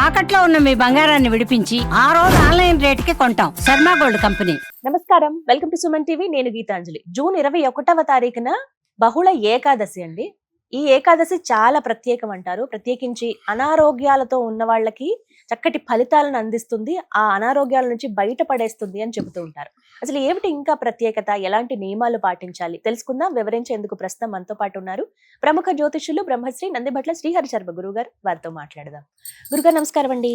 తాకట్లో ఉన్న మీ బంగారాన్ని విడిపించి ఆ రోజు ఆన్లైన్ రేటుకి కొంటాం. Sharma gold company. నమస్కారం, వెల్కమ్ టు సుమన్ టీవీ. నేను గీతాంజలి. జూన్ 21వ తారీఖున బహుళ ఏకాదశి అండి. ఈ ఏకాదశి చాలా ప్రత్యేకం అంటారు. ప్రత్యేకించి అనారోగ్యాలతో ఉన్న వాళ్ళకి చక్కటి ఫలితాలను అందిస్తుంది, ఆ అనారోగ్యాల నుంచి బయటపడేస్తుంది అని చెబుతూ ఉంటారు. అసలు ఏమిటి ఇంకా ప్రత్యేకత, ఎలాంటి నియమాలు పాటించాలి తెలుసుకుందాం. వివరించేందుకు ప్రస్తుతం మనతో పాటు ఉన్నారు ప్రముఖ జ్యోతిష్యులు బ్రహ్మశ్రీ నందిభట్ల శ్రీహరి శర్మ గురుగారు. వారితో మాట్లాడదాం. గురుగారు నమస్కారం అండి.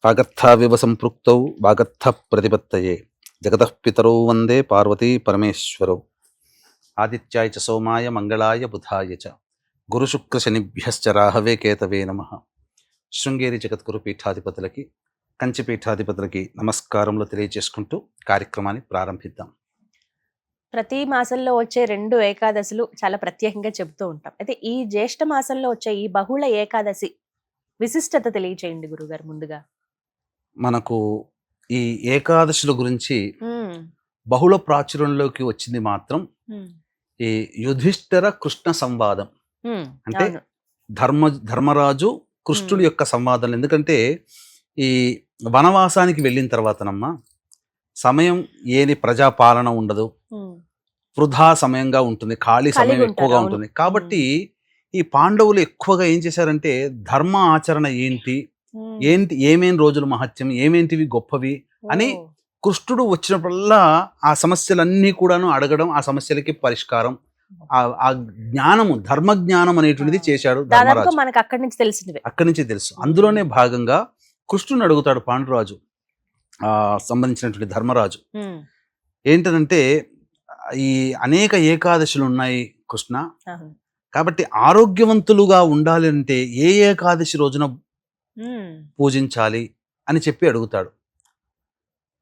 వాగర్థావివ సంపృక్తౌ వాగర్థ ప్రతిపత్తయే జగతః పితరౌ వందే పార్వతీ పరమేశ్వరౌ. ఆదిత్యాయ చ సోమాయ మంగళాయ బుధాయ చ గురుశుక్ర శనిభ్యశ్చ రాహవే కేతవే నమః. శృంగేరి జగద్గురు పీఠాధిపతులకి, కంచి పీఠాధిపతులకి నమస్కారములు తెలియజేసుకుంటూ కార్యక్రమాన్ని ప్రారంభిద్దాం. ప్రతి మాసంలో వచ్చే 2 ఏకాదశులు చాలా ప్రత్యేకంగా చెబుతూ ఉంటాం. అయితే ఈ జ్యేష్ఠ మాసంలో వచ్చే ఈ బహుళ ఏకాదశి విశిష్టత తెలియచేయండి గురుగారు. ముందుగా మనకు ఈ ఏకాదశుల గురించి బహుళ ప్రాచుర్యంలోకి వచ్చింది మాత్రం ఈ యుధిష్ఠిర కృష్ణ సంవాదం. అంటే ధర్మరాజు కృష్ణుడి యొక్క సంవాదం. ఎందుకంటే ఈ వనవాసానికి వెళ్ళిన తర్వాతనమ్మా సమయం ఏది ప్రజాపాలన ఉండదు, వృధా సమయంగా ఉంటుంది, ఖాళీ సమయం ఎక్కువగా ఉంటుంది. కాబట్టి ఈ పాండవులు ఎక్కువగా ఏం చేశారంటే ధర్మ ఆచరణ ఏంటి, ఏమేం రోజులు మహత్యం, ఏమేంటివి గొప్పవి అని కృష్ణుడు వచ్చినప్పుడల్లా ఆ సమస్యలన్నీ కూడాను అడగడం, ఆ సమస్యలకి పరిష్కారం, ఆ జ్ఞానము, ధర్మ జ్ఞానం అనేటువంటిది చేశాడు ధర్మరాజు. మనకు అక్కడి నుంచి తెలుసు. అందులోనే భాగంగా కృష్ణుని అడుగుతాడు పాండురాజు సంబంధించినటువంటి ధర్మరాజు. ఏంటంటే ఈ అనేక ఏకాదశులు ఉన్నాయి కృష్ణ, కాబట్టి ఆరోగ్యవంతులుగా ఉండాలి అంటే ఏ ఏకాదశి రోజున పూజించాలి అని చెప్పి అడుగుతాడు.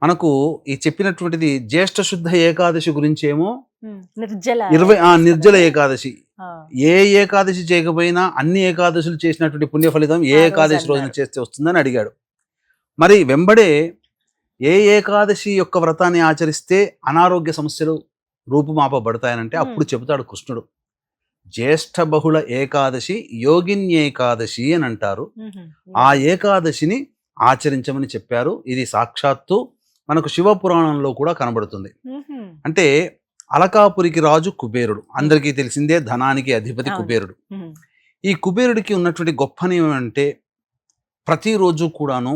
మనకు ఈ చెప్పినటువంటిది జ్యేష్ఠ శుద్ధ ఏకాదశి గురించి ఏమో నిర్జల ఏకాదశి. ఏ ఏకాదశి చేయకపోయినా అన్ని ఏకాదశులు చేసినటువంటి పుణ్య ఫలితం ఏ ఏకాదశి రోజున చేస్తే వస్తుందని అడిగాడు. మరి వెంబడే ఏ ఏకాదశి యొక్క వ్రతాన్ని ఆచరిస్తే అనారోగ్య సమస్యలు రూపుమాపబడతాయనంటే అప్పుడు చెబుతాడు కృష్ణుడు, జ్యేష్ఠ బహుళ ఏకాదశి యోగిన్యేకాదశి అని అంటారు. ఆ ఏకాదశిని ఆచరించమని చెప్పారు. ఇది సాక్షాత్తు మనకు శివపురాణంలో కూడా కనబడుతుంది. అంటే అలకాపురికి రాజు కుబేరుడు, అందరికీ తెలిసిందే, ధనానికి అధిపతి కుబేరుడు. ఈ కుబేరుడికి ఉన్నటువంటి గొప్ప నియమం అంటే ప్రతిరోజు కూడాను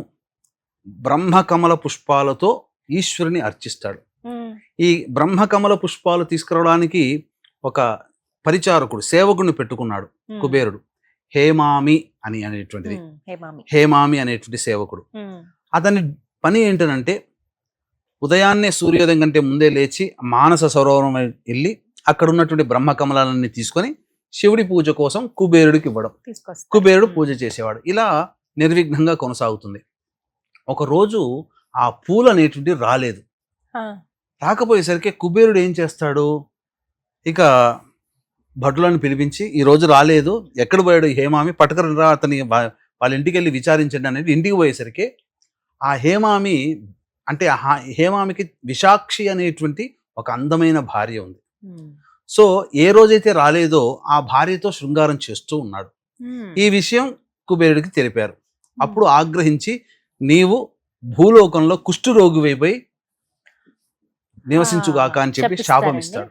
బ్రహ్మకమల పుష్పాలతో ఈశ్వరుని అర్చిస్తాడు. ఈ బ్రహ్మకమల పుష్పాలు తీసుకురావడానికి ఒక పరిచారకుడు, సేవకుడిని పెట్టుకున్నాడు కుబేరుడు. హేమామి అనేటువంటి సేవకుడు. అతని పని ఏంటనంటే ఉదయాన్నే సూర్యోదయం కంటే ముందే లేచి మానస సరోవరం వెళ్ళి అక్కడ ఉన్నటువంటి బ్రహ్మకమలాలన్నీ తీసుకొని శివుడి పూజ కోసం కుబేరుడికి ఇవ్వడం. కుబేరుడు పూజ చేసేవాడు. ఇలా నిర్విఘ్నంగా కొనసాగుతుంది. ఒక రోజు ఆ పూలు అనేటువంటి రాలేదు. రాకపోయేసరికి కుబేరుడు ఏం చేస్తాడు, ఇక భటులను పిలిపించి ఈ రోజు రాలేదు, ఎక్కడ పోయాడు హేమామి, పట్టుకరా, అతని వాళ్ళ ఇంటికి వెళ్ళి విచారించండి అనేది. ఇంటికి పోయేసరికి ఆ హేమామి అంటే హేమామికి విశాక్షి అనేటువంటి ఒక అందమైన భార్య ఉంది. సో ఏ రోజైతే రాలేదో ఆ భార్యతో శృంగారం చేస్తూ ఉన్నాడు. ఈ విషయం కుబేరుడికి తెలిపారు. అప్పుడు ఆగ్రహించి నీవు భూలోకంలో కుష్ఠరోగి వైపోయి నివసించుగాక అని చెప్పి శాపం ఇస్తాడు.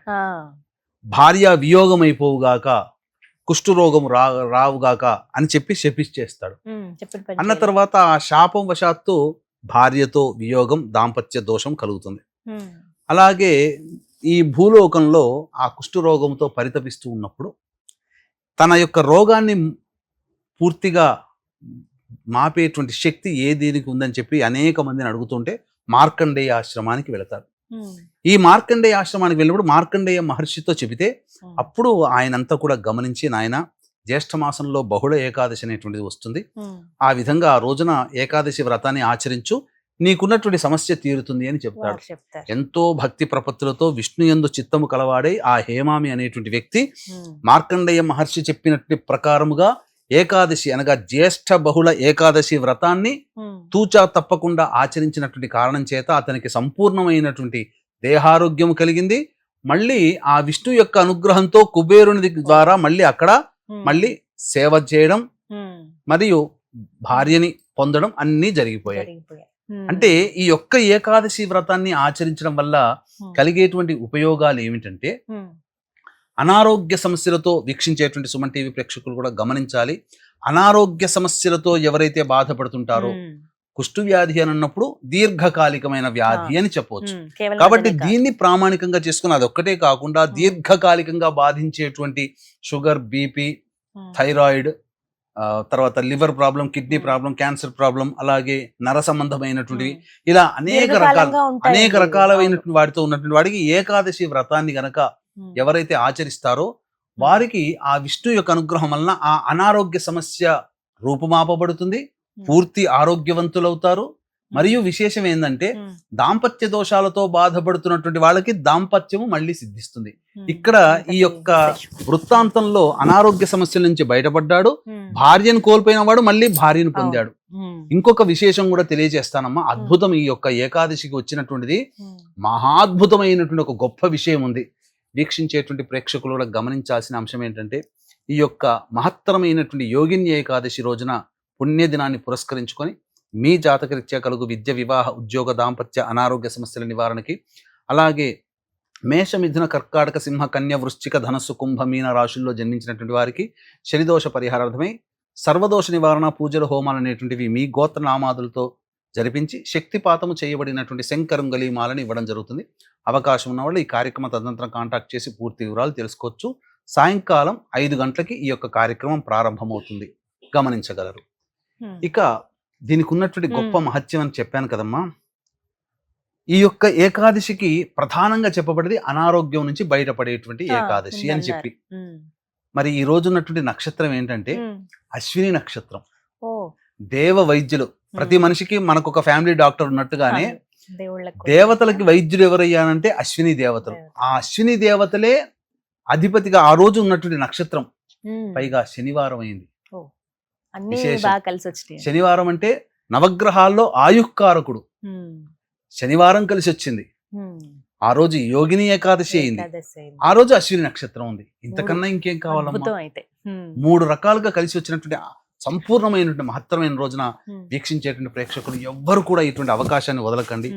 భార్య వియోగం అయిపోవుగాక, కుష్ఠరోగం రావుగాక అని చెప్పి శపిచ్చేస్తాడు. అన్న తర్వాత ఆ శాపం వశాత్తు భార్యతో వియోగం, దాంపత్య దోషం కలుగుతుంది. అలాగే ఈ భూలోకంలో ఆ కుష్ఠరోగంతో పరితపిస్తూ ఉన్నప్పుడు తన యొక్క రోగాన్ని పూర్తిగా మాపేటువంటి శక్తి ఏ దీనికి ఉందని చెప్పి అనేక మందిని అడుగుతుంటే మార్కండేయ ఆశ్రమానికి వెళతారు. ఈ మార్కండేయ ఆశ్రమానికి వెళ్ళినప్పుడు మార్కండేయ మహర్షితో చెబితే అప్పుడు ఆయనంతా కూడా గమనించి, నాయన జ్యేష్ఠ మాసంలో బహుళ ఏకాదశి అనేటువంటిది వస్తుంది, ఆ విధంగా ఆ రోజున ఏకాదశి వ్రతాన్ని ఆచరించు, నీకున్నటువంటి సమస్య తీరుతుంది అని చెప్తాడు. ఎంతో భక్తి ప్రపత్తులతో విష్ణు యందు చిత్తము కలవాడై ఆ హేమామి అనేటువంటి వ్యక్తి మార్కండేయ మహర్షి చెప్పినటువంటి ప్రకారముగా ఏకాదశి అనగా జ్యేష్ఠ బహుళ ఏకాదశి వ్రతాన్ని తూచా తప్పకుండా ఆచరించినటువంటి కారణం చేత అతనికి సంపూర్ణమైనటువంటి దేహారోగ్యం కలిగింది. మళ్ళీ ఆ విష్ణు యొక్క అనుగ్రహంతో కుబేరుని ద్వారా మళ్ళీ అక్కడ సేవ చేయడం, మరియు భార్యని పొందడం అన్నీ జరిగిపోయాయి. జరిగిపోయాయి. అంటే ఈ యొక్క ఏకాదశి వ్రతాన్ని ఆచరించడం వల్ల కలిగేటువంటి ఉపయోగాలు ఏమిటంటే, అనారోగ్య సమస్యలతో వీక్షించేటువంటి సుమన్ టీవీ ప్రేక్షకులు కూడా గమనించాలి. అనారోగ్య సమస్యలతో ఎవరైతే బాధపడుతుంటారో, కుష్టు వ్యాధి అని అన్నప్పుడు దీర్ఘకాలికమైన వ్యాధి అని చెప్పవచ్చు. కాబట్టి దీన్ని ప్రామాణికంగా చేసుకుని అదొక్కటే కాకుండా దీర్ఘకాలికంగా బాధించేటువంటి షుగర్, బీపీ, థైరాయిడ్, తర్వాత liver problem, kidney problem, cancer problem, అలాగే నర సంబంధమైనటువంటివి, ఇలా అనేక రకాలైనటువంటి వాటితో ఉన్నటువంటి వాడికి ఏకాదశి వ్రతాన్ని గనక ఎవరైతే ఆచరిస్తారో వారికి ఆ విష్ణు యొక్క అనుగ్రహం వలన ఆ అనారోగ్య సమస్య రూపుమాపబడుతుంది, పూర్తి ఆరోగ్యవంతులవుతారు. మరియు విశేషం ఏంటంటే, దాంపత్య దోషాలతో బాధపడుతున్నటువంటి వాళ్ళకి దాంపత్యము మళ్ళీ సిద్ధిస్తుంది. ఇక్కడ ఈ యొక్క వృత్తాంతంలో అనారోగ్య సమస్యల నుంచి బయటపడ్డాడు, భార్యను కోల్పోయిన వాడు మళ్ళీ భార్యను పొందాడు. ఇంకొక విశేషం కూడా తెలియజేస్తానమ్మా. అద్భుతం ఈ యొక్క ఏకాదశికి వచ్చినటువంటిది మహాద్భుతమైనటువంటి ఒక గొప్ప విషయం ఉంది. వీక్షించేటువంటి ప్రేక్షకులు కూడా గమనించాల్సిన అంశం ఏంటంటే, ఈ యొక్క మహత్తరమైనటువంటి యోగిని ఏకాదశి రోజున పుణ్యదినాన్ని పురస్కరించుకొని మీ జాతకరీత్యా కలుగు విద్య, వివాహ, ఉద్యోగ, దాంపత్య, అనారోగ్య సమస్యల నివారణకి, అలాగే మేష, మిథున, కర్కాటక, సింహ, కన్య, వృశ్చిక, ధనస్సు, కుంభ, మీన రాశుల్లో జన్మించినటువంటి వారికి శనిదోష పరిహారార్థమై సర్వదోష నివారణ పూజలు, హోమాలు అనేటువంటివి మీ గోత్ర నామాదులతో జరిపించి శక్తిపాతము చేయబడినటువంటి శంకరంగలి మాలని ఇవ్వడం జరుగుతుంది. అవకాశం ఉన్న వాళ్ళు ఈ కార్యక్రమం తదనంతరం కాంటాక్ట్ చేసి పూర్తి వివరాలు తెలుసుకోవచ్చు. సాయంకాలం 5 గంటలకి ఈ యొక్క కార్యక్రమం ప్రారంభమవుతుంది, గమనించగలరు. ఇక దీనికి ఉన్నటువంటి గొప్ప మహత్యం అని చెప్పాను కదమ్మా. ఈ యొక్క ఏకాదశికి ప్రధానంగా చెప్పబడింది అనారోగ్యం నుంచి బయటపడేటువంటి ఏకాదశి అని చెప్పి. మరి ఈ రోజు ఉన్నటువంటి నక్షత్రం ఏంటంటే అశ్విని నక్షత్రం. దేవ వైద్యులు, ప్రతి మనిషికి మనకు ఒక ఫ్యామిలీ డాక్టర్ ఉన్నట్టుగానే దేవతలకి వైద్యుడు ఎవరయ్యానంటే అశ్విని దేవతలు. ఆ అశ్విని దేవతలే అధిపతిగా ఆ రోజు ఉన్నటువంటి నక్షత్రం, పైగా శనివారం అయింది. శనివారం అంటే నవగ్రహాల్లో ఆయుఃకారకుడు, శనివారం కలిసి వచ్చింది. ఆ రోజు యోగిని ఏకాదశి అయింది, ఆ రోజు అశ్విని నక్షత్రం ఉంది. ఇంతకన్నా ఇంకేం కావాలమ్మా? 3 రకాలుగా కలిసి వచ్చినటువంటి సంపూర్ణమైనటువంటి మహత్తరమైన రోజున వీక్షించేటువంటి ప్రేక్షకులు ఎవ్వరు కూడా ఇటువంటి అవకాశాన్ని వదలకండి.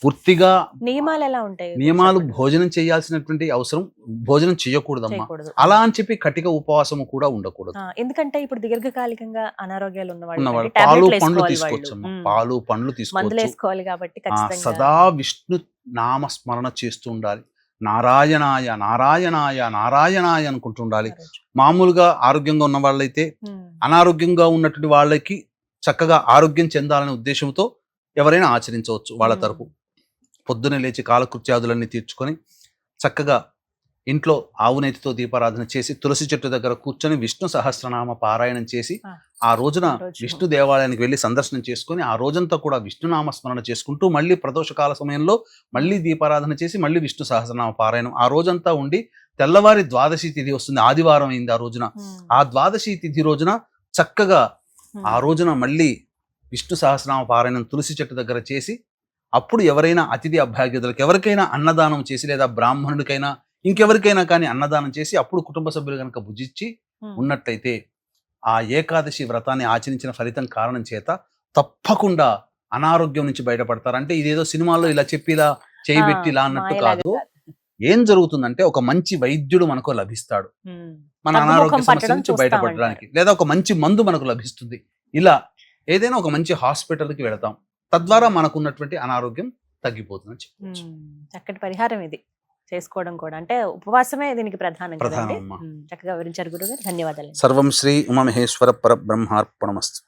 పూర్తిగా నియమాలు ఎలా ఉంటాయి? నియమాలు, భోజనం చేయాల్సినటువంటి అవసరం, భోజనం చేయకూడదమ్మా. అలా అని చెప్పి కటిక ఉపవాసము కూడా ఉండకూడదు. ఎందుకంటే ఇప్పుడు దీర్ఘకాలికంగా అనారోగ్యాలు ఉన్నవాళ్ళు పాలు, పండ్లు తీసుకోవచ్చమ్మా. పాలు, పండ్లు తీసుకోవచ్చు. సదా విష్ణు నామ స్మరణ చేస్తూ ఉండాలి. నారాయణాయ నారాయణాయ నారాయణాయ అనుకుంటూ ఉండాలి. మామూలుగా ఆరోగ్యంగా ఉన్న వాళ్ళైతే అనారోగ్యంగా ఉన్నటువంటి వాళ్ళకి చక్కగా ఆరోగ్యం చెందాలనే ఉద్దేశంతో ఎవరైనా ఆచరించవచ్చు. వాళ్ళ తరపు పొద్దునే లేచి కాలకృత్యాదులన్నీ తీర్చుకొని చక్కగా ఇంట్లో ఆవునేతితో దీపారాధన చేసి తులసి చెట్టు దగ్గర కూర్చొని విష్ణు సహస్రనామ పారాయణం చేసి ఆ రోజున విష్ణు దేవాలయానికి వెళ్ళి సందర్శనం చేసుకొని ఆ రోజంతా కూడా విష్ణునామ స్మరణ చేసుకుంటూ మళ్ళీ ప్రదోషకాల సమయంలో మళ్ళీ దీపారాధన చేసి మళ్ళీ విష్ణు సహస్రనామ పారాయణం ఆ రోజంతా ఉండి తెల్లవారి ద్వాదశి తిథి వస్తుంది. ఆదివారం అయింది ఆ రోజున. ఆ ద్వాదశి తిథి రోజున చక్కగా ఆ రోజున మళ్ళీ విష్ణు సహస్రనామ పారాయణం తులసి చెట్టు దగ్గర చేసి అప్పుడు ఎవరైనా అతిథి అభ్యాగతులకు ఎవరికైనా అన్నదానం చేసి, లేదా బ్రాహ్మణుడికైనా ఇంకెవరికైనా కానీ అన్నదానం చేసి అప్పుడు కుటుంబ సభ్యులు కనుక భుజించి ఉన్నట్టయితే ఆ ఏకాదశి వ్రతాన్ని ఆచరించిన ఫలితం కారణం చేత తప్పకుండా అనారోగ్యం నుంచి బయటపడతారు. అంటే ఇదేదో సినిమాల్లో ఇలా చెప్పి ఇలా చేయబెట్టి ఇలా అన్నట్టు కాదు. ఏం జరుగుతుందంటే ఒక మంచి వైద్యుడు మనకు లభిస్తాడు మన అనారోగ్య సమస్య నుంచి బయటపడడానికి, లేదా ఒక మంచి మందు మనకు లభిస్తుంది. ఇలా ఏదైనా ఒక మంచి హాస్పిటల్కి వెళతాం, తద్వారా మనకున్నటువంటి అనారోగ్యం తగ్గిపోతుందని చెప్పవచ్చు. చక్కటి పరిహారం ఇది చేసుకోవడం కూడా, అంటే ఉపవాసమే దీనికి ప్రధానం. చక్కగా వివరించారు గురుగారు, ధన్యవాదాలు. సర్వం శ్రీ ఉమామహేశ్వర పరబ్రహ్మార్పణమస్తు.